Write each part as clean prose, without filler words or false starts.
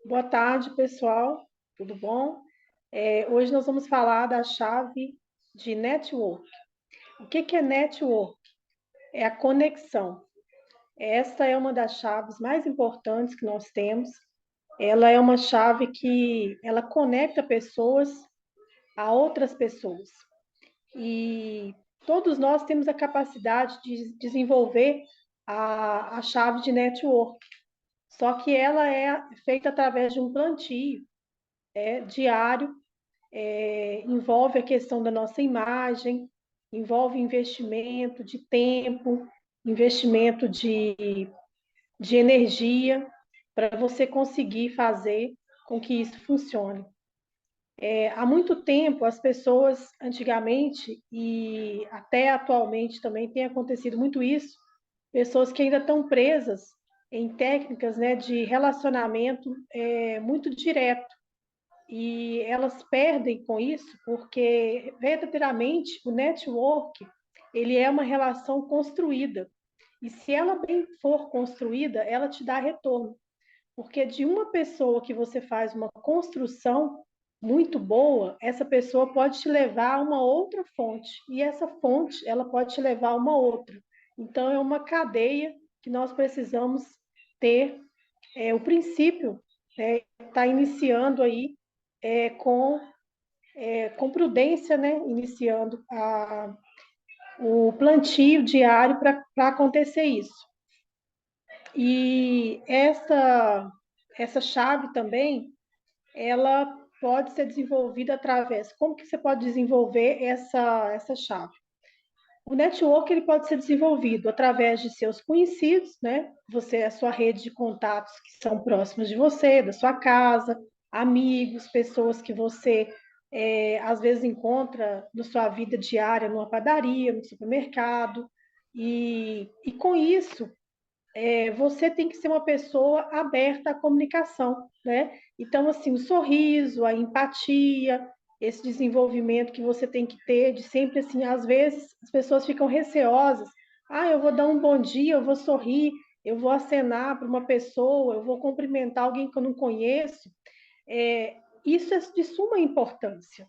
Boa tarde, pessoal. Tudo bom? Hoje nós vamos falar da chave de network. O que é network? É a conexão. Essa é uma das chaves mais importantes que nós temos. Ela é uma chave que ela conecta pessoas a outras pessoas. E todos nós temos a capacidade de desenvolver a chave de network. Só que ela é feita através de um plantio diário. Envolve a questão da nossa imagem, envolve investimento de tempo, investimento de energia, para você conseguir fazer com que isso funcione. Há muito tempo, as pessoas, antigamente e até atualmente também tem acontecido muito isso, pessoas que ainda estão presas em técnicas, né, de relacionamento muito direto, e elas perdem com isso porque verdadeiramente o network ele é uma relação construída, e se ela bem for construída, ela te dá retorno, porque de uma pessoa que você faz uma construção muito boa, essa pessoa pode te levar a uma outra fonte, e essa fonte ela pode te levar a uma outra. Então é uma cadeia que nós precisamos ter. O princípio está iniciando aí é, com, com prudência, né? Iniciando o plantio diário para acontecer isso. E essa chave também, ela pode ser desenvolvida através. Como que você pode desenvolver essa chave? O network ele pode ser desenvolvido através de seus conhecidos, né? Você, a sua rede de contatos que são próximos de você, da sua casa, amigos, pessoas que você às vezes encontra na sua vida diária, numa padaria, no supermercado. E com isso, você tem que ser uma pessoa aberta à comunicação, né? Então, assim, o sorriso, a empatia, esse desenvolvimento que você tem que ter, de sempre, assim, às vezes as pessoas ficam receosas. Ah, eu vou dar um bom dia, eu vou sorrir, eu vou acenar para uma pessoa, eu vou cumprimentar alguém que eu não conheço. Isso é de suma importância.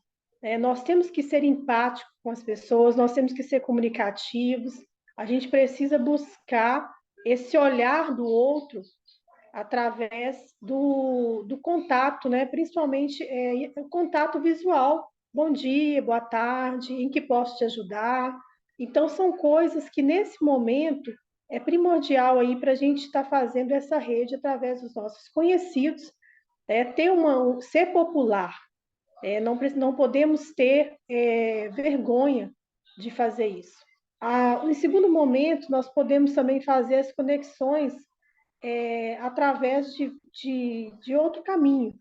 Nós temos que ser empáticos com as pessoas, nós temos que ser comunicativos, a gente precisa buscar esse olhar do outro através do contato, né? Principalmente o contato visual. Bom dia, boa tarde, em que posso te ajudar? Então, são coisas que nesse momento é primordial aí para a gente estar fazendo essa rede através dos nossos conhecidos, ser popular. Não podemos ter vergonha de fazer isso. Em segundo momento, nós podemos também fazer as conexões através de outro caminho,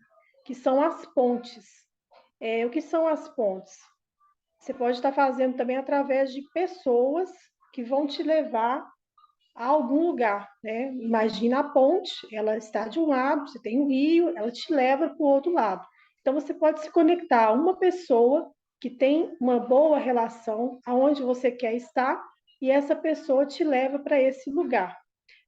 que são as pontes. O que são as pontes? Você pode estar fazendo também através de pessoas que vão te levar a algum lugar, né? Imagina a ponte, ela está de um lado, você tem um rio, ela te leva para o outro lado. Então você pode se conectar a uma pessoa que tem uma boa relação aonde você quer estar, e essa pessoa te leva para esse lugar.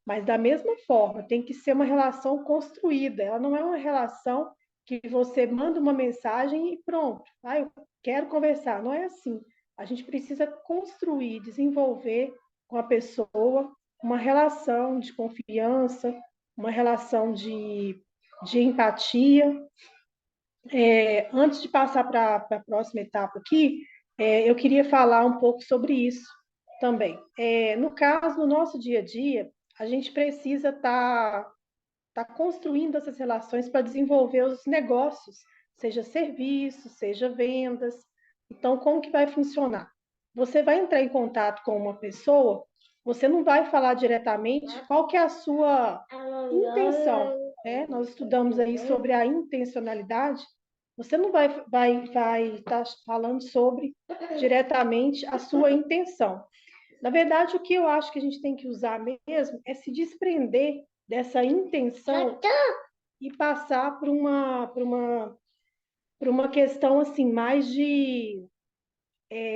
Mas da mesma forma, tem que ser uma relação construída. Ela não é uma relação que você manda uma mensagem e pronto. Ah, eu quero conversar. Não é assim. A gente precisa construir, desenvolver com a pessoa uma relação de confiança, uma relação de empatia. Antes de passar para a próxima etapa aqui, eu queria falar um pouco sobre isso também. No caso, no nosso dia a dia, a gente precisa tá construindo essas relações para desenvolver os negócios, seja serviços, seja vendas. Então, como que vai funcionar? Você vai entrar em contato com uma pessoa, você não vai falar diretamente qual que é a sua intenção, né? Nós estudamos aí sobre a intencionalidade. Você não vai estar falando sobre diretamente a sua intenção. Na verdade, o que eu acho que a gente tem que usar mesmo é se desprender dessa intenção e passar para uma questão assim mais de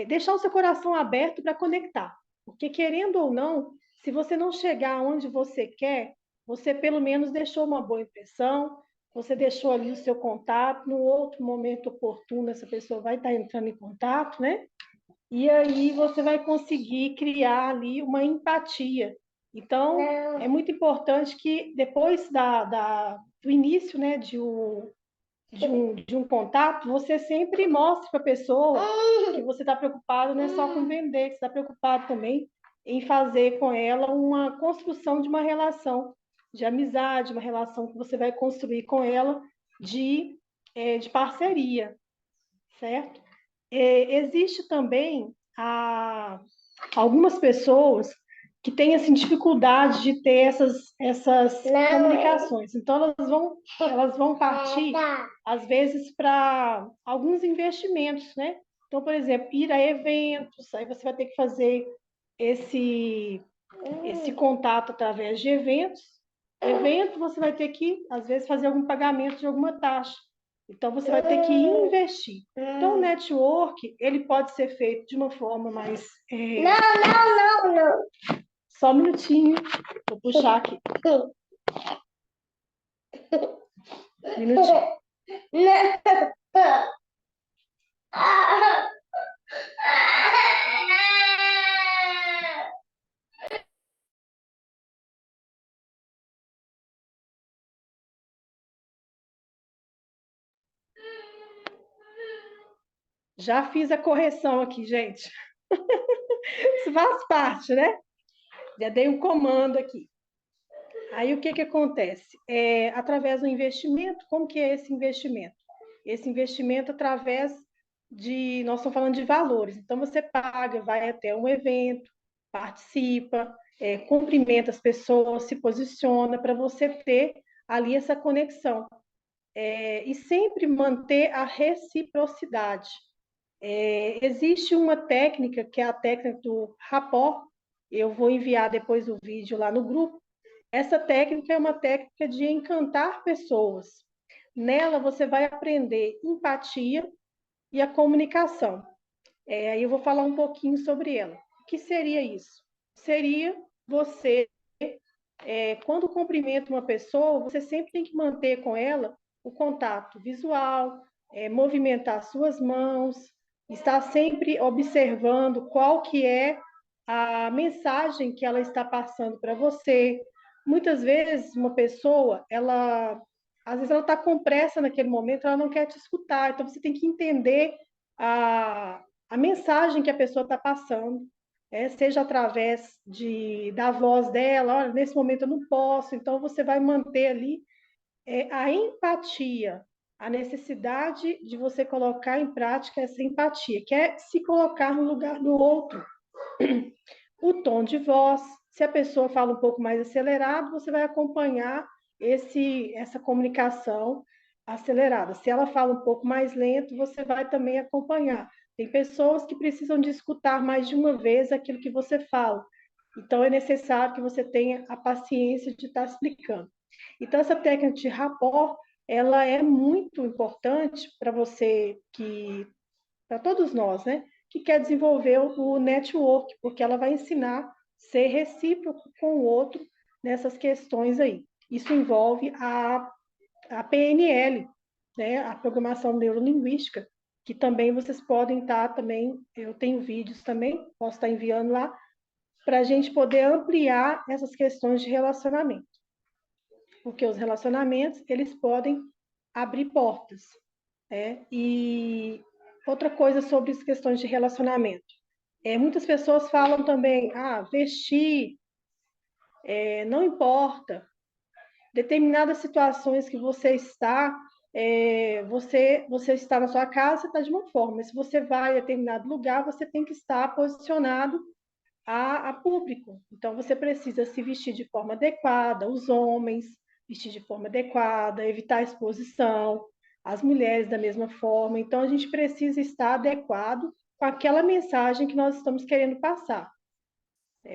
deixar o seu coração aberto para conectar. Porque, querendo ou não, se você não chegar onde você quer, você pelo menos deixou uma boa impressão, você deixou ali o seu contato, no outro momento oportuno, essa pessoa vai estar entrando em contato, né? E aí você vai conseguir criar ali uma empatia. Então, é muito importante que depois do início, né, de um contato, você sempre mostre para a pessoa que você está preocupado não é só com vender, que você está preocupado também em fazer com ela uma construção de uma relação de amizade, uma relação que você vai construir com ela de parceria, certo? Existe também algumas pessoas que têm assim, dificuldade de ter essas comunicações. Então, elas vão partir, às vezes, para alguns investimentos, né? Então, por exemplo, ir a eventos, aí você vai ter que fazer esse contato através de eventos. Evento, você vai ter que, às vezes, fazer algum pagamento de alguma taxa. Então, você vai ter que investir. Então, o network, ele pode ser feito de uma forma mais... Não. Só um minutinho. Vou puxar aqui. Minutinho. Já fiz a correção aqui, gente. Isso faz parte, né? Já dei um comando aqui. Aí o que que acontece? Através do investimento, como que é esse investimento? Esse investimento através nós estamos falando de valores. Então você paga, vai até um evento, participa, cumprimenta as pessoas, se posiciona para você ter ali essa conexão. E sempre manter a reciprocidade. Existe uma técnica, que é a técnica do rapport, eu vou enviar depois o vídeo lá no grupo. Essa técnica é uma técnica de encantar pessoas. Nela você vai aprender empatia e a comunicação. Aí eu vou falar um pouquinho sobre ela. O que seria isso? Seria você, quando cumprimenta uma pessoa, você sempre tem que manter com ela o contato visual, movimentar suas mãos, estar sempre observando qual que é a mensagem que ela está passando para você. Muitas vezes uma pessoa, às vezes ela está com pressa naquele momento, ela não quer te escutar, então você tem que entender a mensagem que a pessoa está passando, seja através da voz dela, olha, nesse momento eu não posso, então você vai manter ali a empatia, a necessidade de você colocar em prática essa empatia, que é se colocar no lugar do outro. O tom de voz, se a pessoa fala um pouco mais acelerado, você vai acompanhar essa comunicação acelerada. Se ela fala um pouco mais lento, você vai também acompanhar. Tem pessoas que precisam de escutar mais de uma vez aquilo que você fala. Então, é necessário que você tenha a paciência de estar explicando. Então, essa técnica de rapport, ela é muito importante para você para todos nós, né, que quer desenvolver o network, porque ela vai ensinar a ser recíproco com o outro nessas questões aí. Isso envolve a PNL, né, a programação neurolinguística, que também vocês podem estar também, eu tenho vídeos também, posso estar enviando lá, para a gente poder ampliar essas questões de relacionamento. Porque os relacionamentos, eles podem abrir portas, né? E outra coisa sobre as questões de relacionamento. Muitas pessoas falam também, vestir, não importa. Determinadas situações que você está na sua casa, você está de uma forma. Mas se você vai a determinado lugar, você tem que estar posicionado a público. Então, você precisa se vestir de forma adequada, os homens vestir de forma adequada, evitar a exposição, as mulheres da mesma forma. Então, a gente precisa estar adequado com aquela mensagem que nós estamos querendo passar.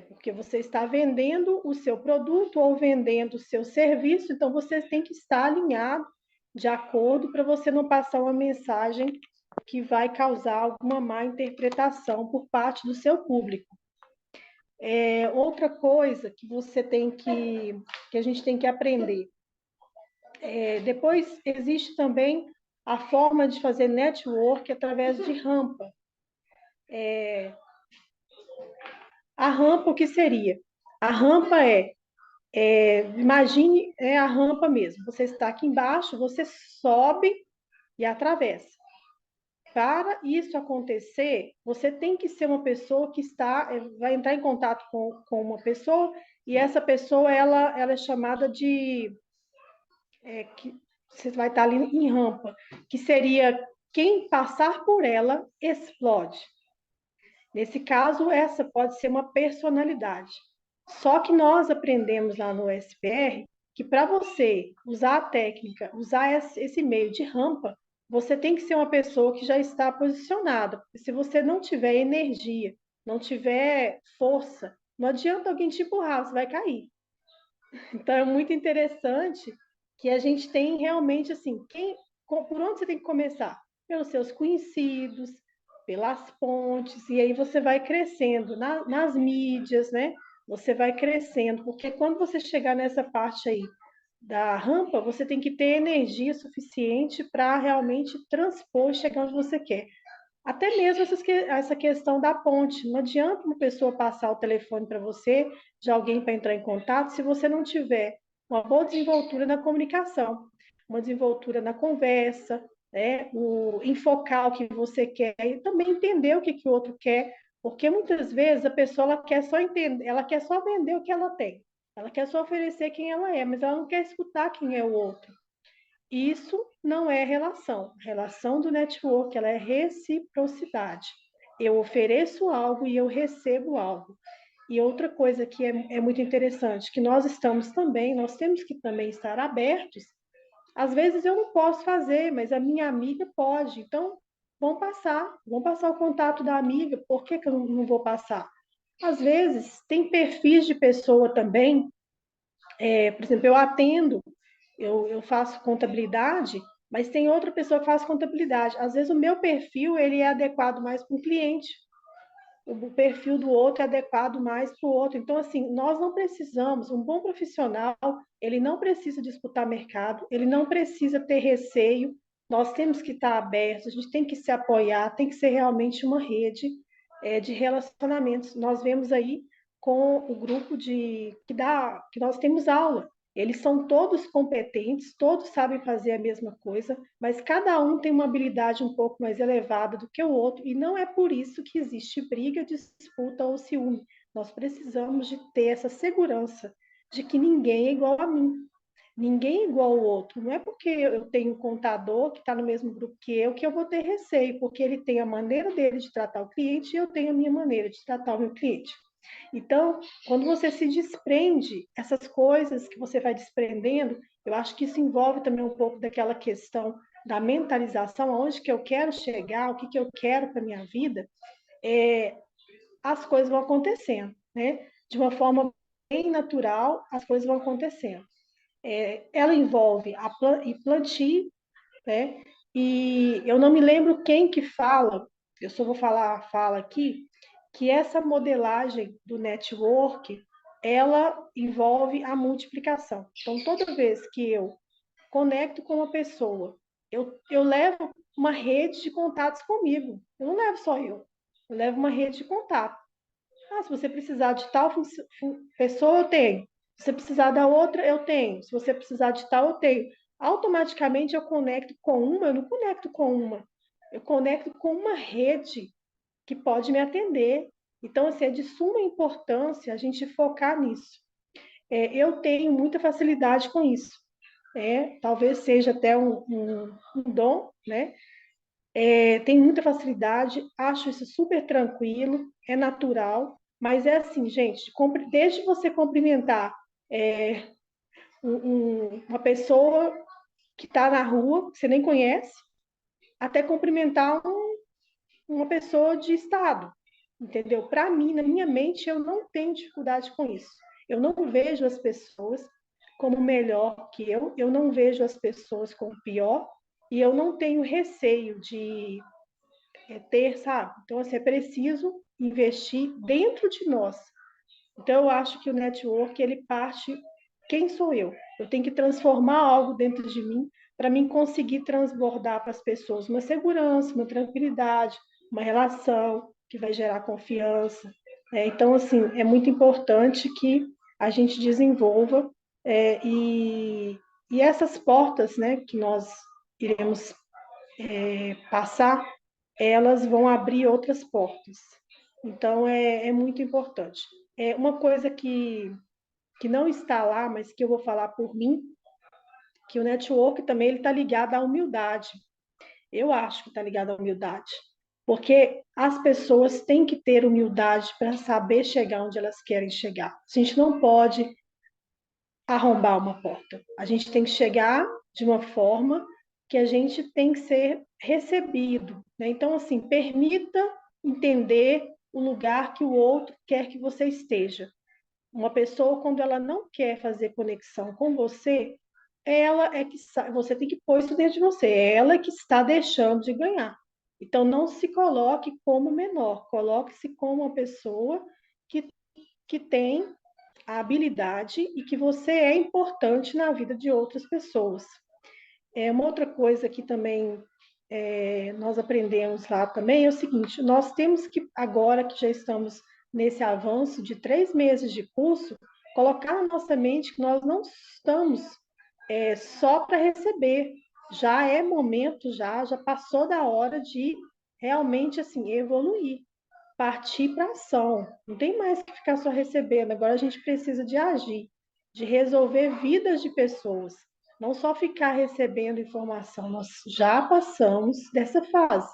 Porque você está vendendo o seu produto ou vendendo o seu serviço, então você tem que estar alinhado de acordo para você não passar uma mensagem que vai causar alguma má interpretação por parte do seu público. Outra coisa que a gente tem que aprender. Depois, existe também a forma de fazer network através de rampa. A rampa, o que seria? A rampa imagine a rampa mesmo. Você está aqui embaixo, você sobe e atravessa. Para isso acontecer, você tem que ser uma pessoa que vai entrar em contato com uma pessoa, e essa pessoa ela é chamada de que você vai estar ali em rampa, que seria quem passar por ela explode. Nesse caso, essa pode ser uma personalidade. Só que nós aprendemos lá no SPR que para você usar a técnica, usar esse meio de rampa, você tem que ser uma pessoa que já está posicionada. Porque se você não tiver energia, não tiver força, não adianta alguém te empurrar, você vai cair. Então é muito interessante que a gente tem realmente assim, por onde você tem que começar? Pelos seus conhecidos, pelas pontes, e aí você vai crescendo nas mídias, né? Você vai crescendo, porque quando você chegar nessa parte aí da rampa, você tem que ter energia suficiente para realmente transpor e chegar onde você quer. Até mesmo essa questão da ponte. Não adianta uma pessoa passar o telefone para você, de alguém para entrar em contato, se você não tiver uma boa desenvoltura na comunicação, uma desenvoltura na conversa, né? Enfocar o que você quer e também entender o que o outro quer, porque muitas vezes a pessoa ela quer só entender, ela quer só vender o que ela tem, ela quer só oferecer quem ela é, mas ela não quer escutar quem é o outro. Isso não é relação. A relação do network, ela é reciprocidade. Eu ofereço algo e eu recebo algo. E outra coisa que é muito interessante, que nós temos que também estar abertos. Às vezes eu não posso fazer, mas a minha amiga pode. Então, vão passar o contato da amiga. Por que eu não vou passar? Às vezes, tem perfis de pessoa também, por exemplo, eu faço contabilidade, mas tem outra pessoa que faz contabilidade. Às vezes o meu perfil ele é adequado mais para um cliente, o perfil do outro é adequado mais para o outro. Então, assim, nós não precisamos, um bom profissional, ele não precisa disputar mercado, ele não precisa ter receio, nós temos que estar abertos, a gente tem que se apoiar, tem que ser realmente uma rede de relacionamentos. Nós vemos aí com o grupo que nós temos aula. Eles são todos competentes, todos sabem fazer a mesma coisa, mas cada um tem uma habilidade um pouco mais elevada do que o outro, e não é por isso que existe briga, disputa ou ciúme. Nós precisamos de ter essa segurança de que ninguém é igual a mim, ninguém é igual ao outro. Não é porque eu tenho um contador que está no mesmo grupo que eu vou ter receio, porque ele tem a maneira dele de tratar o cliente e eu tenho a minha maneira de tratar o meu cliente. Então, quando você se desprende, essas coisas que você vai desprendendo, eu acho que isso envolve também um pouco daquela questão da mentalização, aonde que eu quero chegar, o que eu quero para a minha vida, as coisas vão acontecendo, né? De uma forma bem natural, as coisas vão acontecendo. Ela envolve plantio, né? E eu não me lembro quem que fala, eu só vou fala aqui, que essa modelagem do network, ela envolve a multiplicação. Então, toda vez que eu conecto com uma pessoa, eu levo uma rede de contatos comigo. Eu não levo só eu levo uma rede de contato. Se você precisar de tal pessoa, eu tenho. Se você precisar da outra, eu tenho. Se você precisar de tal, eu tenho. Automaticamente eu conecto com uma, eu não conecto com uma. Eu conecto com uma rede que pode me atender. Então, assim, é de suma importância a gente focar nisso. Eu tenho muita facilidade com isso. Talvez seja até um dom, né? Tenho muita facilidade, acho isso super tranquilo, é natural, mas é assim, gente, desde você cumprimentar é, uma pessoa que está na rua, que você nem conhece, até cumprimentar uma pessoa de estado, entendeu? Para mim, na minha mente, eu não tenho dificuldade com isso. Eu não vejo as pessoas como melhor que eu não vejo as pessoas como pior, e eu não tenho receio de ter, sabe? Então, assim, é preciso investir dentro de nós. Então, eu acho que o network, ele parte quem sou eu? Eu tenho que transformar algo dentro de mim para mim conseguir transbordar para as pessoas uma segurança, uma tranquilidade, uma relação que vai gerar confiança. Então, assim, é muito importante que a gente desenvolva é, e, e essas portas, né, que nós iremos passar, elas vão abrir outras portas. Então, é muito importante. É uma coisa que não está lá, mas que eu vou falar por mim, que o network também ele está ligado à humildade. Eu acho que está ligado à humildade, porque as pessoas têm que ter humildade para saber chegar onde elas querem chegar. A gente não pode arrombar uma porta. A gente tem que chegar de uma forma que a gente tem que ser recebido, né? Então, assim, permita entender o lugar que o outro quer que você esteja. Uma pessoa, quando ela não quer fazer conexão com você, ela é que você tem que pôr isso dentro de você, é ela que está deixando de ganhar. Então, não se coloque como menor, coloque-se como uma pessoa que, que tem a habilidade e que você é importante na vida de outras pessoas. Uma outra coisa que também nós aprendemos lá também é o seguinte: nós temos que, agora que já estamos nesse avanço de 3 meses de curso, colocar na nossa mente que nós não estamos só para receber. Já é momento, já passou da hora de realmente assim evoluir, partir para ação. Não tem mais que ficar só recebendo. Agora a gente precisa de agir, de resolver vidas de pessoas, não só ficar recebendo informação. Nós já passamos dessa fase.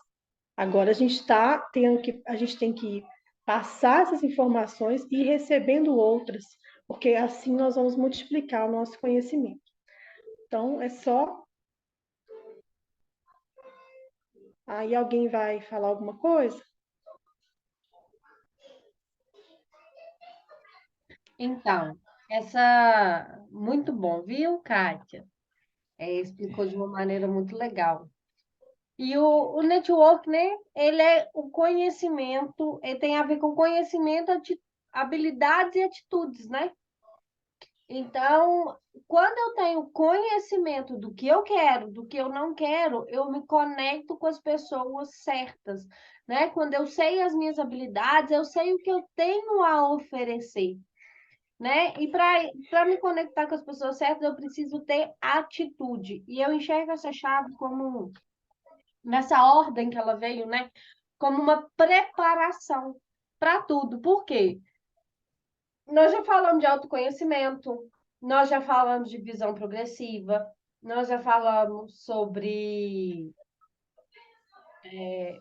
Agora a gente tem que passar essas informações e ir recebendo outras, porque assim nós vamos multiplicar o nosso conhecimento. Então, é só. Aí alguém vai falar alguma coisa? Então, essa muito bom, viu, Kátia? Explicou de uma maneira muito legal. E o network, né? Ele é o conhecimento, ele tem a ver com conhecimento, habilidades e atitudes, né? Então, quando eu tenho conhecimento do que eu quero, do que eu não quero, eu me conecto com as pessoas certas, né? Quando eu sei as minhas habilidades, eu sei o que eu tenho a oferecer, né? E para me conectar com as pessoas certas, eu preciso ter atitude. E eu enxergo essa chave como, nessa ordem que ela veio, né? Como uma preparação para tudo. Por quê? Nós já falamos de autoconhecimento, nós já falamos de visão progressiva, nós já falamos sobre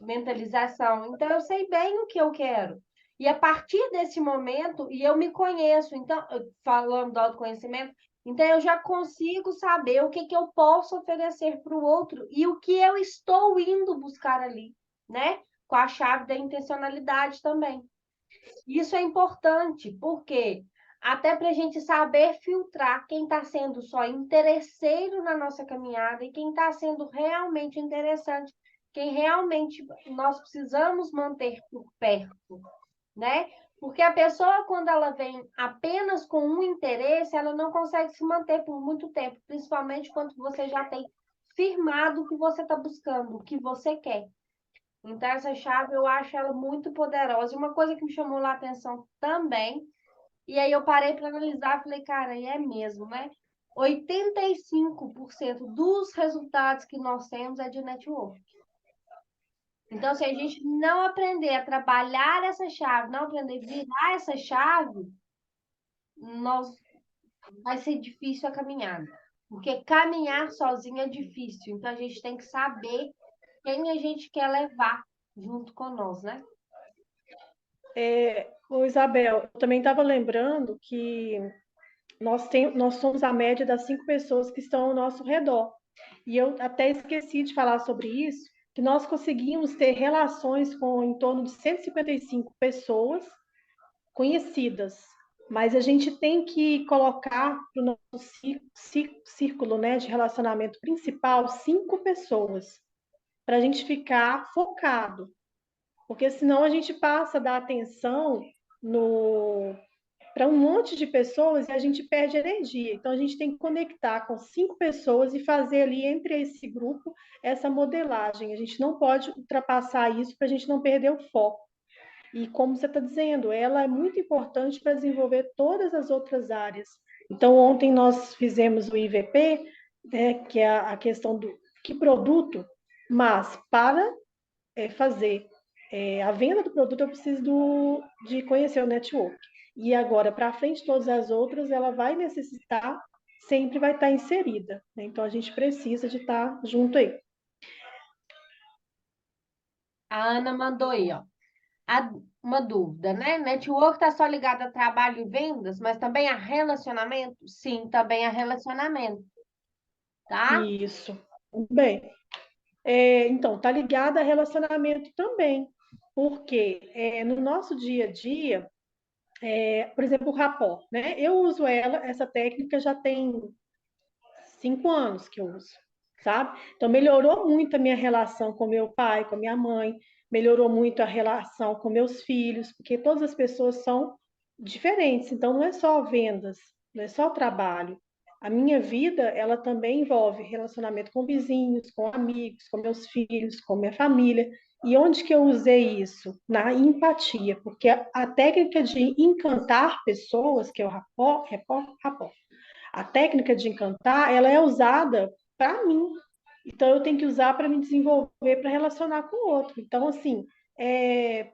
mentalização. Então, eu sei bem o que eu quero. E a partir desse momento, e eu me conheço, então, falando do autoconhecimento, então eu já consigo saber o que eu posso oferecer para o outro e o que eu estou indo buscar ali, né? Com a chave da intencionalidade também. Isso é importante, porque até para a gente saber filtrar quem está sendo só interesseiro na nossa caminhada e quem está sendo realmente interessante, quem realmente nós precisamos manter por perto, né? Porque a pessoa, quando ela vem apenas com um interesse, ela não consegue se manter por muito tempo, principalmente quando você já tem firmado o que você está buscando, o que você quer. Então, essa chave eu acho ela muito poderosa. E uma coisa que me chamou lá a atenção também, e aí eu parei para analisar, falei, cara, e é mesmo, né? 85% dos resultados que nós temos é de network. Então, se a gente não aprender a trabalhar essa chave, não aprender a virar essa chave, nós vai ser difícil a caminhada. Porque caminhar sozinho é difícil. Então, a gente tem que saber quem a gente quer levar junto com nós, né? Ô Isabel, eu também estava lembrando que nós somos a média das 5 pessoas que estão ao nosso redor. E eu até esqueci de falar sobre isso, que nós conseguimos ter relações com em torno de 155 pessoas conhecidas, mas a gente tem que colocar para o nosso círculo, né, de relacionamento principal 5 pessoas, para a gente ficar focado, porque senão a gente passa a dar atenção no, para um monte de pessoas e a gente perde energia. Então, a gente tem que conectar com 5 pessoas e fazer ali entre esse grupo essa modelagem. A gente não pode ultrapassar isso para a gente não perder o foco. E como você está dizendo, ela é muito importante para desenvolver todas as outras áreas. Então, ontem nós fizemos o IVP, né, que é a questão do que produto, mas para fazer a venda do produto, eu preciso de conhecer o network. E agora, para frente, todas as outras, ela vai necessitar, sempre vai estar inserida. Né? Então, a gente precisa de estar junto aí. A Ana mandou aí, ó. Uma dúvida, né? Network está só ligado a trabalho e vendas, mas também a relacionamento? Sim, também a relacionamento, tá? Isso. Bem, então, está ligada a relacionamento também, porque no nosso dia a dia, por exemplo, o rapport, né? Eu uso essa técnica já tem 5 anos que eu uso, sabe? Então, melhorou muito a minha relação com meu pai, com a minha mãe, melhorou muito a relação com meus filhos, porque todas as pessoas são diferentes, então não é só vendas, não é só trabalho. A minha vida, ela também envolve relacionamento com vizinhos, com amigos, com meus filhos, com minha família. E onde que eu usei isso? Na empatia, porque a técnica de encantar pessoas, que é o rapport, a técnica de encantar, ela é usada para mim. Então, eu tenho que usar para me desenvolver, para relacionar com o outro. Então, assim, é,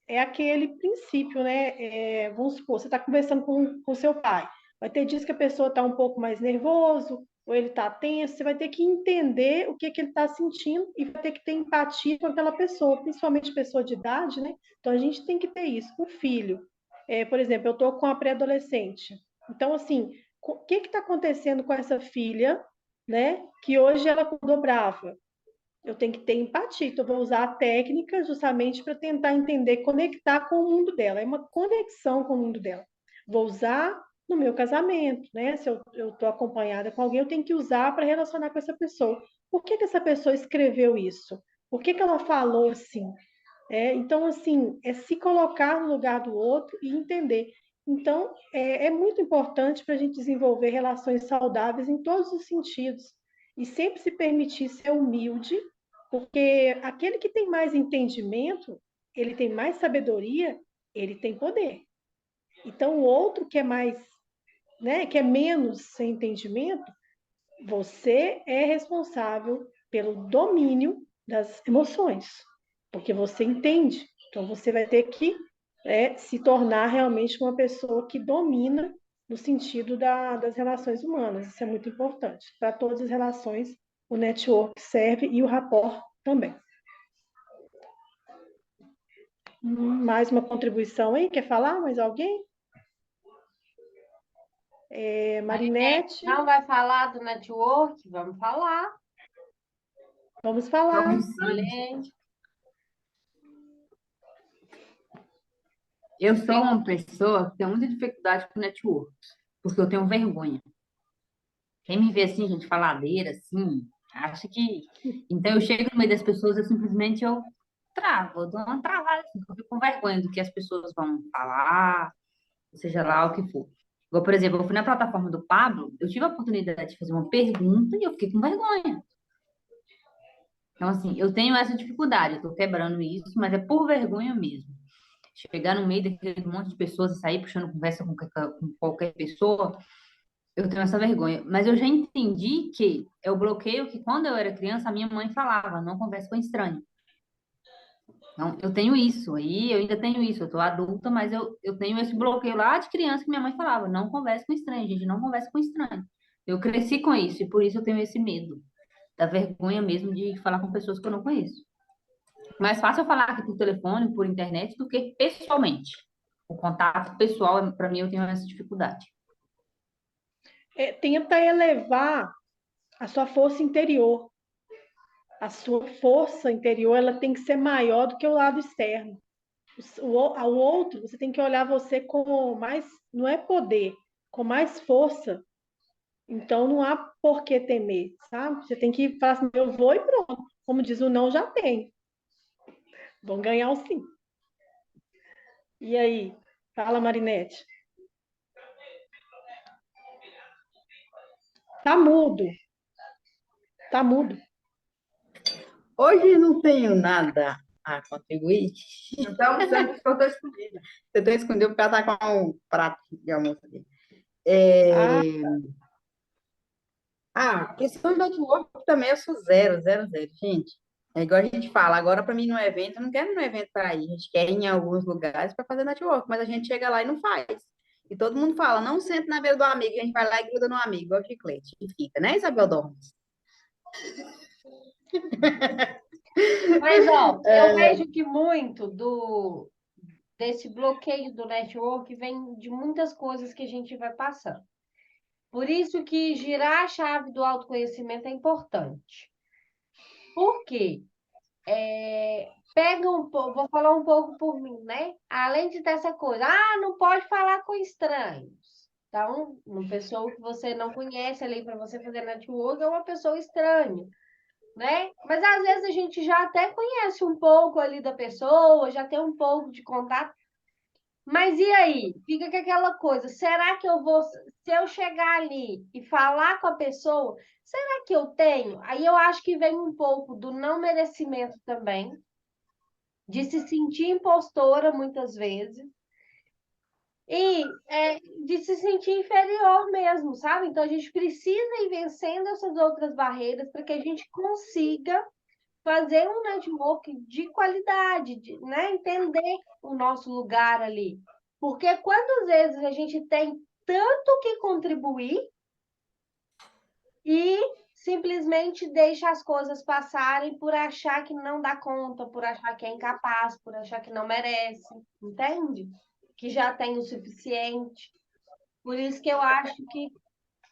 é aquele princípio, né? Vamos supor, você está conversando com seu pai. Vai ter dias que a pessoa está um pouco mais nervoso, ou ele está tenso, você vai ter que entender o que, que ele está sentindo e vai ter que ter empatia com aquela pessoa, principalmente pessoa de idade, né? Então, a gente tem que ter isso. O filho, por exemplo, eu estou com a pré-adolescente. Então, assim, o que está acontecendo com essa filha, né? Que hoje ela acordou brava. Eu tenho que ter empatia, então eu vou usar a técnica justamente para tentar entender, conectar com o mundo dela. É uma conexão com o mundo dela. Vou usar no meu casamento, né? Se eu estou acompanhada com alguém, eu tenho que usar para relacionar com essa pessoa. Por que, que essa pessoa escreveu isso? Por que, que ela falou assim? Então, assim, é se colocar no lugar do outro e entender. Então, é muito importante para a gente desenvolver relações saudáveis em todos os sentidos. E sempre se permitir ser humilde, porque aquele que tem mais entendimento, ele tem mais sabedoria, ele tem poder. Então, o outro que é mais, né, que é menos sem entendimento, você é responsável pelo domínio das emoções, porque você entende. Então, você vai ter que se tornar realmente uma pessoa que domina no sentido das relações humanas. Isso é muito importante. Para todas as relações, o network serve e o rapport também. Mais uma contribuição aí? Quer falar? Mais alguém? Marinete, Não vai falar do network? Vamos falar. vamos falar. Vamos sim. Excelente. Eu sou uma pessoa que tem muita dificuldade com network, porque eu tenho vergonha. Quem me vê assim, gente, faladeira, assim, acha que. Então eu chego no meio das pessoas, eu travo, eu dou uma travada, assim, porque eu fico com vergonha do que as pessoas vão falar, seja lá o que for. Igual, por exemplo, eu fui na plataforma do Pablo, eu tive a oportunidade de fazer uma pergunta e eu fiquei com vergonha. Então, assim, eu tenho essa dificuldade, eu tô quebrando isso, mas é por vergonha mesmo. Chegar no meio daquele monte de pessoas e sair puxando conversa com qualquer pessoa, eu tenho essa vergonha. Mas eu já entendi que é o bloqueio que, quando eu era criança, a minha mãe falava, não converse com estranho. Então, eu tenho isso, aí eu ainda tenho isso, eu tô adulta, mas eu tenho esse bloqueio lá de criança que minha mãe falava, não converse com estranho, gente, não converse com estranho. Eu cresci com isso e por isso eu tenho esse medo, da vergonha mesmo de falar com pessoas que eu não conheço. Mais fácil eu falar aqui por telefone, por internet, do que pessoalmente. O contato pessoal, para mim, eu tenho essa dificuldade. Tenta elevar a sua força interior. A sua força interior ela tem que ser maior do que o lado externo. Ao outro, você tem que olhar você com mais, não é poder, com mais força. Então não há por que temer, sabe? Você tem que falar assim, eu vou e pronto. Como diz o não, já tem. Vão ganhar o sim. E aí? Fala, Marinete. Tá mudo, tá mudo. Hoje não tenho nada a contribuir. Então, sempre que eu estou escondida. Eu estou escondida porque ela está com um prato de almoço ali. Ah, Questão de network também eu sou zero, zero, zero, gente. É igual a gente fala, agora para mim no evento, eu não quero ir no evento para ir, a gente quer ir em alguns lugares para fazer network, mas a gente chega lá e não faz. E todo mundo fala, não senta na beira do amigo, a gente vai lá e gruda no amigo, igual chiclete, e fica, né, Isabel Dormes? Mas, ó, eu vejo que muito desse bloqueio do network vem de muitas coisas que a gente vai passando. Por isso que girar a chave do autoconhecimento é importante. Por quê? Pega um pouco, vou falar um pouco por mim, né? Além de ter essa coisa, não pode falar com estranhos. Então, uma pessoa que você não conhece ali para você fazer network é uma pessoa estranha, né? Mas às vezes a gente já até conhece um pouco ali da pessoa, já tem um pouco de contato. Mas e aí? Fica com aquela coisa, será que eu vou, se eu chegar ali e falar com a pessoa, será que eu tenho? Aí eu acho que vem um pouco do não merecimento também, de se sentir impostora muitas vezes, e de se sentir inferior mesmo, sabe? Então a gente precisa ir vencendo essas outras barreiras para que a gente consiga fazer um network de qualidade, né? Entender o nosso lugar ali. Porque quantas vezes a gente tem tanto que contribuir e simplesmente deixa as coisas passarem por achar que não dá conta, por achar que é incapaz, por achar que não merece, entende? Que já tem o suficiente. Por isso que eu acho que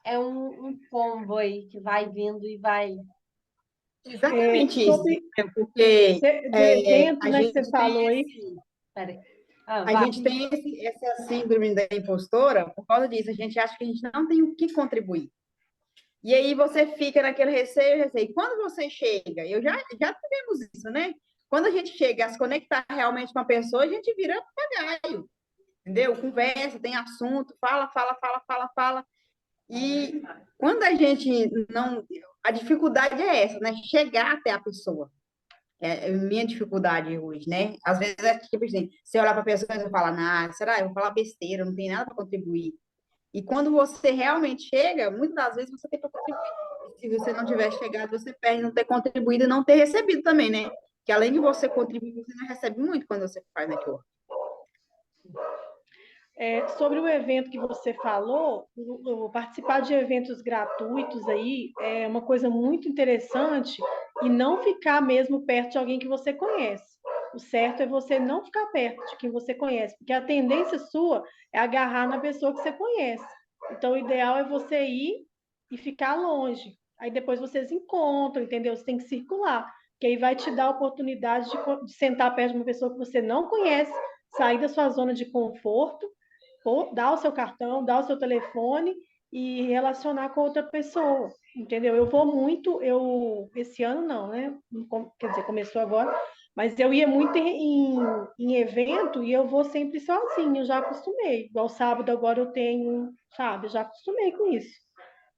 é um combo aí que vai vindo e vai. Exatamente isso, sobre porque do evento, a né, que gente você falou aí, Peraí. a Vai. gente tem essa síndrome da impostora por causa disso, a gente acha que a gente não tem o que contribuir. E aí você fica naquele receio, receio. Quando você chega, já tivemos isso, né? Quando a gente chega a se conectar realmente com a pessoa, a gente vira papagaio, entendeu? Conversa, tem assunto, fala, fala, fala, fala, fala. E quando a gente não. A dificuldade é essa, né? Chegar até a pessoa. É minha dificuldade hoje, né? Às vezes é tipo assim, você olhar para a pessoa e você fala, será? Eu vou falar besteira, não tem nada para contribuir. E quando você realmente chega, muitas das vezes você tem para contribuir. E se você não tiver chegado, você perde não ter contribuído e não ter recebido também, né? Que além de você contribuir, você não recebe muito quando você faz network. Sobre o evento que você falou, participar de eventos gratuitos aí é uma coisa muito interessante e não ficar mesmo perto de alguém que você conhece. O certo é você não ficar perto de quem você conhece, porque a tendência sua é agarrar na pessoa que você conhece. Então, o ideal é você ir e ficar longe. Aí depois vocês encontram, entendeu? Você tem que circular, que aí vai te dar a oportunidade de sentar perto de uma pessoa que você não conhece, sair da sua zona de conforto, dar o seu cartão, dar o seu telefone e relacionar com outra pessoa, entendeu? Eu vou muito, esse ano não, né? Quer dizer, começou agora, mas eu ia muito em evento e eu vou sempre sozinha, eu já acostumei. Igual sábado agora eu tenho, sabe, eu já acostumei com isso.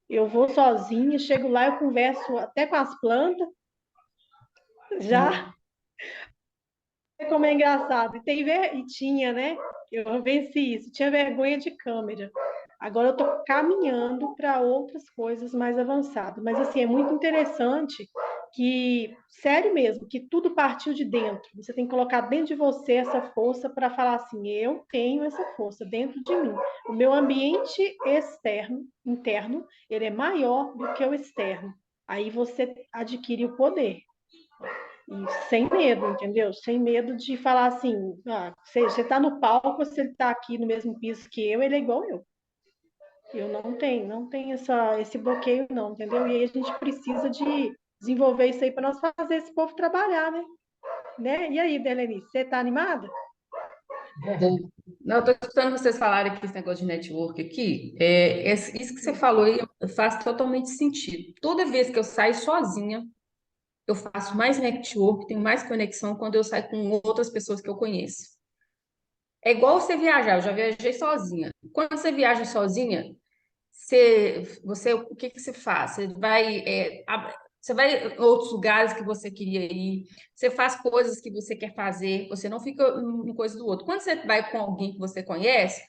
Eu vou sozinha, chego lá, eu converso até com as plantas, já como é engraçado. E tinha, né? Eu venci isso, tinha vergonha de câmera. Agora eu estou caminhando para outras coisas mais avançadas. Mas, assim, é muito interessante que, sério mesmo, que tudo partiu de dentro. Você tem que colocar dentro de você essa força para falar assim: eu tenho essa força dentro de mim. O meu ambiente externo, interno, ele é maior do que o externo. Aí você adquire o poder. E sem medo, entendeu? Sem medo de falar assim, você está no palco, se ele está aqui no mesmo piso que eu, ele é igual eu. Eu não tenho esse bloqueio, não, entendeu? E aí a gente precisa de desenvolver isso aí para nós fazer esse povo trabalhar, né? E aí, Delenice, você está animada? Não, eu estou escutando vocês falarem aqui esse negócio de network aqui. Isso que você falou aí faz totalmente sentido. Toda vez que eu saio sozinha, eu faço mais network, tenho mais conexão quando eu saio com outras pessoas que eu conheço. É igual você viajar, eu já viajei sozinha. Quando você viaja sozinha, o que que você faz? Você vai em outros lugares que você queria ir, você faz coisas que você quer fazer, você não fica em coisa do outro. Quando você vai com alguém que você conhece,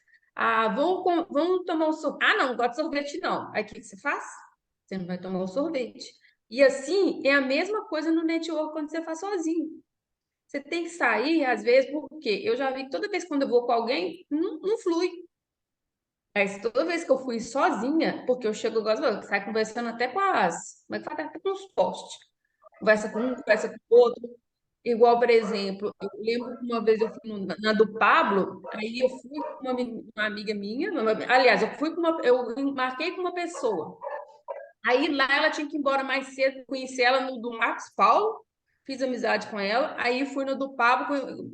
vamos tomar um sorvete. Ah, não gosto de sorvete, não. Aí o que que você faz? Você não vai tomar o sorvete. E assim, é a mesma coisa no network quando você faz sozinho. Você tem que sair, às vezes, porque eu já vi que toda vez quando eu vou com alguém, não flui. Mas toda vez que eu fui sozinha, porque eu chego, eu gosto, eu saio conversando até com como é que fala? Até com os postes. Conversa com um, conversa com o outro. Igual, por exemplo, eu lembro que uma vez eu fui na do Pablo, aí eu fui com uma amiga minha, aliás, eu marquei com uma pessoa. Aí lá ela tinha que ir embora mais cedo, conheci ela no do Marcos Paulo, fiz amizade com ela, aí fui no do Pablo.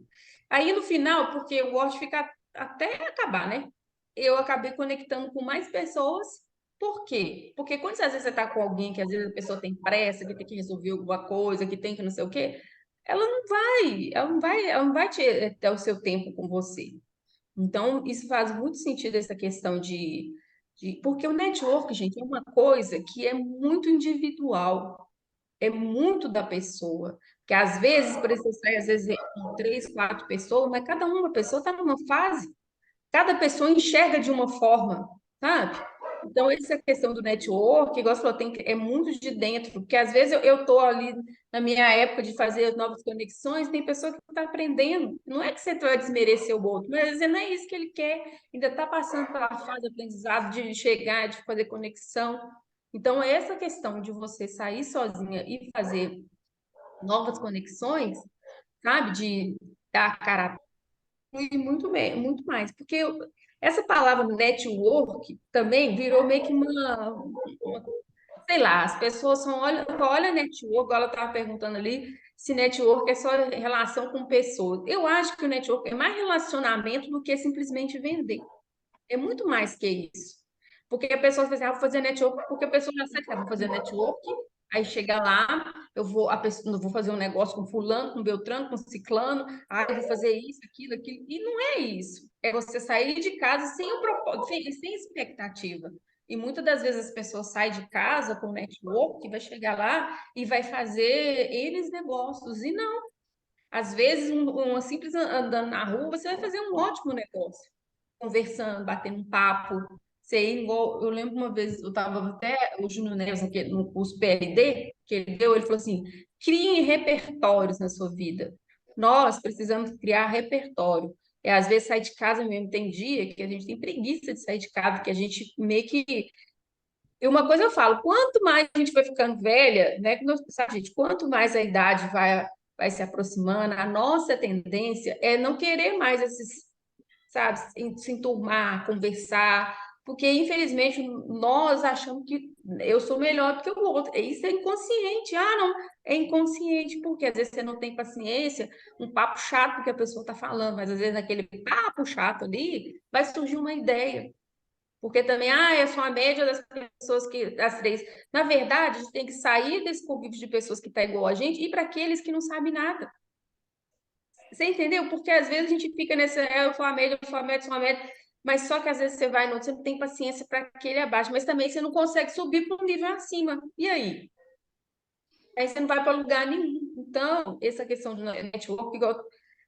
Aí no final, porque eu gosto de ficar até acabar, né? Eu acabei conectando com mais pessoas. Por quê? Porque quando às vezes você está com alguém que às vezes a pessoa tem pressa, que tem que resolver alguma coisa, que tem que não sei o quê, ela não vai ter o seu tempo com você. Então, isso faz muito sentido, essa questão porque o network, gente, é uma coisa que é muito individual, é muito da pessoa. Que às vezes, por exemplo, você sai às vezes com 3, 4 pessoas, mas cada uma pessoa está numa fase, cada pessoa enxerga de uma forma, sabe? Então, essa questão do network, igual você falou, é muito de dentro, porque às vezes eu estou ali na minha época de fazer novas conexões, tem pessoa que está aprendendo. Não é que você vai desmerecer o outro, mas não é isso que ele quer, ainda está passando pela fase de aprendizado, de chegar, de fazer conexão. Então, essa questão de você sair sozinha e fazer novas conexões, sabe? De dar a cara e muito bem, muito mais, porque essa palavra network também virou meio que sei lá, as pessoas só olha network, ela estava perguntando ali se network é só relação com pessoas. Eu acho que o network é mais relacionamento do que simplesmente vender. É muito mais que isso. Porque a pessoa pensa, vou fazer network, porque a pessoa já sabe que vou fazer network, aí chega lá, eu vou fazer um negócio com fulano, com Beltrano, com ciclano, eu vou fazer isso, aquilo, e não é isso. É você sair de casa sem o propósito, sem expectativa. E muitas das vezes as pessoas saem de casa com network, vai chegar lá e vai fazer eles negócios. E não. Às vezes, uma simples andando na rua, você vai fazer um ótimo negócio conversando, batendo um papo. Sei, igual, eu lembro uma vez, eu estava até o Júnior Neves aqui no curso PLD, que ele deu, ele falou assim: criem repertórios na sua vida. Nós precisamos criar repertório. E às vezes sair de casa mesmo, tem dia que a gente tem preguiça de sair de casa, que a gente meio que. E uma coisa eu falo, quanto mais a gente vai ficando velha, né? Sabe, gente, quanto mais a idade vai se aproximando, a nossa tendência é não querer mais esses, sabe, se enturmar, conversar, porque infelizmente nós achamos que eu sou melhor do que o outro. Isso é inconsciente. Ah, não, é inconsciente, porque às vezes você não tem paciência, um papo chato que a pessoa está falando, mas às vezes naquele papo chato ali vai surgir uma ideia. Porque também, é só a média das pessoas das três. Na verdade, a gente tem que sair desse convívio de pessoas que estão igual a gente e ir para aqueles que não sabem nada. Você entendeu? Porque às vezes a gente fica nessa, eu sou a média, eu sou a média, eu sou a média, mas só que às vezes você vai no outro, você não tem paciência para aquele abaixo, mas também você não consegue subir para um nível acima. E aí? Aí você não vai para lugar nenhum. Então, essa questão do network,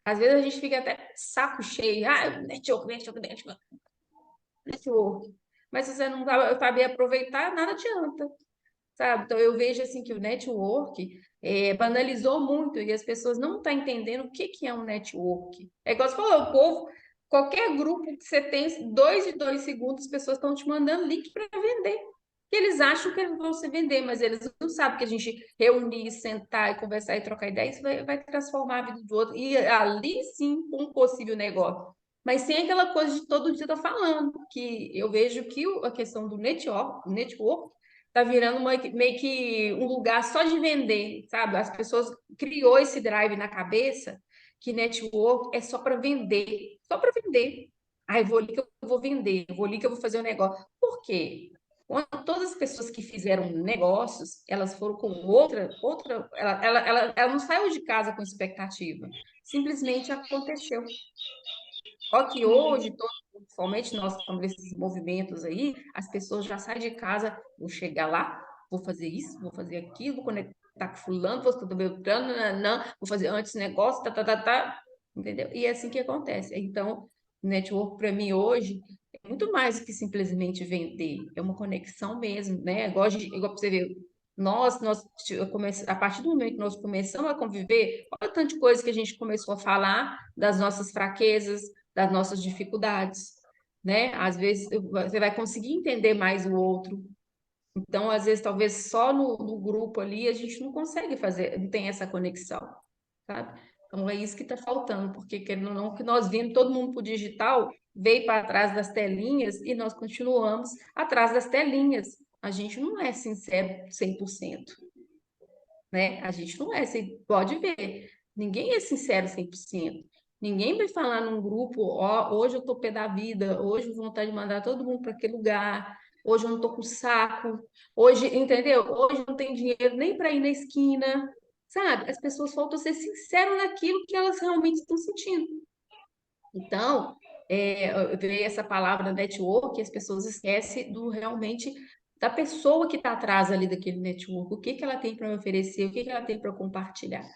às vezes a gente fica até saco cheio. Network. Mas se você não saber aproveitar, nada adianta, sabe? Então, eu vejo assim que o network banalizou muito e as pessoas não estão entendendo o que, que é um network. É igual você falou, o povo, qualquer grupo que você tem, 2 em 2 segundos, as pessoas estão te mandando link para vender. Que eles acham que vão se vender, mas eles não sabem que a gente reunir, sentar e conversar e trocar ideias, isso vai transformar a vida do outro. E ali sim, um possível negócio. Mas sem aquela coisa de todo dia estar falando, que eu vejo que a questão do network tá virando meio que um lugar só de vender, sabe? As pessoas criou esse drive na cabeça que network é só para vender, só para vender. Eu vou ali que eu vou vender, eu vou ali que eu vou fazer um negócio. Por quê? Todas as pessoas que fizeram negócios, elas foram com ela não saiu de casa com expectativa, simplesmente aconteceu. Só que hoje, todo Principalmente nós que estamos nesses movimentos aí, as pessoas já saem de casa, vou chegar lá, vou fazer isso, vou fazer aquilo, vou conectar com fulano, vou escutar Beltrano, nananã, vou fazer antes negócio, entendeu? E é assim que acontece. Então, network para mim hoje é muito mais do que simplesmente vender, é uma conexão mesmo, né? Igual para você ver, a partir do momento que nós começamos a conviver, olha o tanto de coisa que a gente começou a falar das nossas fraquezas, das nossas dificuldades, né? Às vezes você vai conseguir entender mais o outro. Então, às vezes, talvez só no grupo ali a gente não consegue fazer, não tem essa conexão, sabe? Então, é isso que está faltando, porque querendo ou não, que nós vimos todo mundo para o digital, veio para trás das telinhas e nós continuamos atrás das telinhas. A gente não é sincero 100%, né? A gente não é, você pode ver, ninguém é sincero 100%. Ninguém vai falar num grupo, ó, hoje eu tô pé da vida, hoje eu vou vontade de mandar todo mundo para aquele lugar, hoje eu não tô com saco, hoje, entendeu? Hoje eu não tenho dinheiro nem para ir na esquina, sabe? As pessoas faltam ser sinceras naquilo que elas realmente estão sentindo. Então, veio essa palavra network, as pessoas esquecem do realmente da pessoa que está atrás ali daquele network, o que que ela tem para me oferecer, o que que ela tem para compartilhar,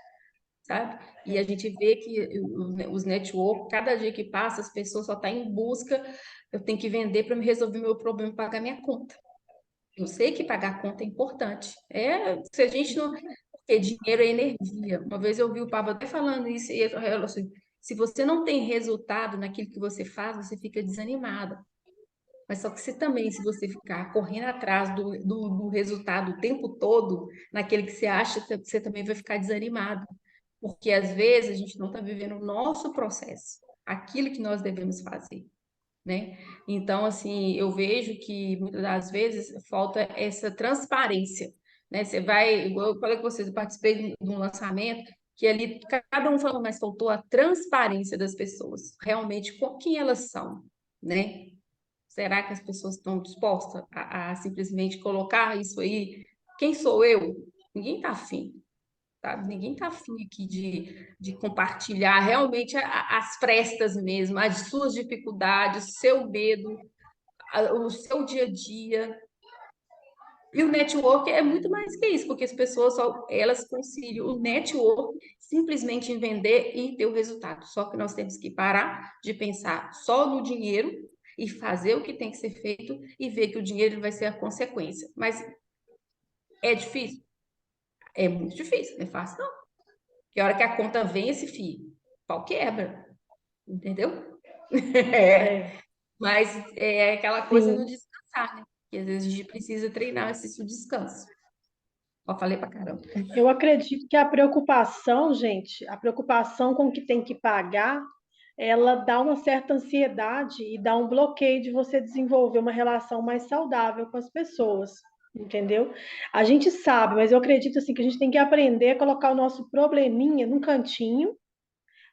sabe? E a gente vê que os network, cada dia que passa, as pessoas só estão em busca, eu tenho que vender para me resolver meu problema, pagar minha conta. Eu sei que pagar a conta é importante. Se a gente não. Porque dinheiro é energia. Uma vez eu ouvi o Pablo até falando isso, e eu falei assim, se você não tem resultado naquilo que você faz, você fica desanimado. Mas só que se você ficar correndo atrás do resultado o tempo todo, naquele que você acha, você também vai ficar desanimado. Porque às vezes a gente não está vivendo o nosso processo, aquilo que nós devemos fazer, né? Então, assim, eu vejo que muitas das vezes falta essa transparência, né? Você vai, igual eu falei com vocês, eu participei de um lançamento que ali cada um falou, mas faltou a transparência das pessoas, realmente com quem elas são, né? Será que as pessoas estão dispostas a simplesmente colocar isso aí? Quem sou eu? Ninguém está afim, sabe? Ninguém está afim aqui de compartilhar realmente as frestas mesmo, as suas dificuldades, o seu medo, o seu dia a dia. E o network é muito mais que isso, porque as pessoas elas conciliam o network simplesmente em vender e ter o resultado. Só que nós temos que parar de pensar só no dinheiro e fazer o que tem que ser feito e ver que o dinheiro vai ser a consequência. Mas é difícil? É muito difícil, não é fácil não. Porque a hora que a conta vem, esse fio, o pau quebra, entendeu? Mas é aquela coisa Sim. do descansar, né? Que às vezes a gente precisa treinar esse descanso. Ó, falei pra caramba. Eu acredito que a preocupação, gente, a preocupação com o que tem que pagar, ela dá uma certa ansiedade e dá um bloqueio de você desenvolver uma relação mais saudável com as pessoas, entendeu? A gente sabe, mas eu acredito assim que a gente tem que aprender a colocar o nosso probleminha num cantinho,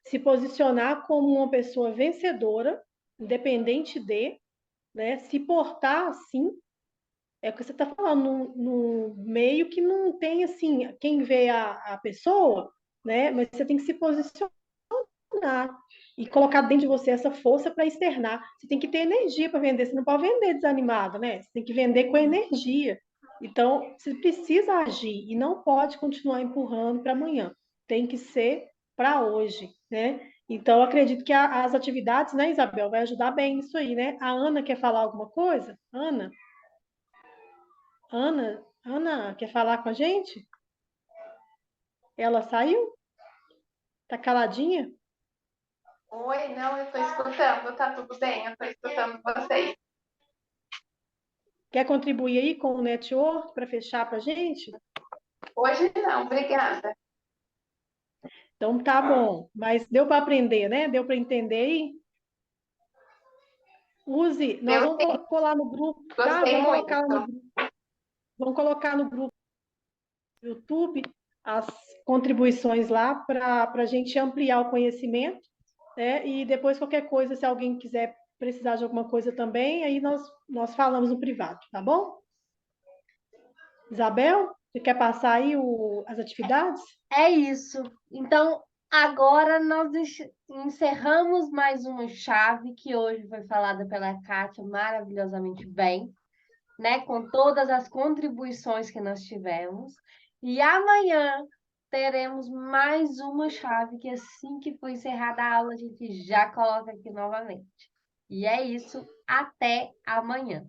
se posicionar como uma pessoa vencedora, independente de, né, se portar assim é o que você está falando, no meio que não tem assim, quem vê a pessoa, né? Mas você tem que se posicionar e colocar dentro de você essa força para externar. Você tem que ter energia para vender, você não pode vender desanimado, né? Você tem que vender com energia. Então, você precisa agir e não pode continuar empurrando para amanhã. Tem que ser para hoje, né? Então, acredito que as atividades, né, Isabel, vai ajudar bem isso aí, né? A Ana quer falar alguma coisa? Ana? Ana, quer falar com a gente? Ela saiu? Tá caladinha? Oi, não, eu estou escutando, tá tudo bem, eu estou escutando vocês. Quer contribuir aí com o network para fechar para a gente? Hoje não, obrigada. Então tá bom, mas deu para aprender, né? Deu para entender aí? Use, nós Eu vamos colocar lá no grupo, tá? gostei muito. Vamos colocar no grupo do YouTube as contribuições lá para a gente ampliar o conhecimento, né? E depois qualquer coisa, se alguém quiser precisar de alguma coisa também, aí nós falamos no privado, tá bom? Isabel, você quer passar aí as atividades? É isso. Então, Agora nós encerramos mais uma chave que hoje foi falada pela Kátia maravilhosamente bem, né? Com todas as contribuições que nós tivemos. E amanhã teremos mais uma chave que assim que for encerrada a aula, a gente já coloca aqui novamente. E é isso, até amanhã.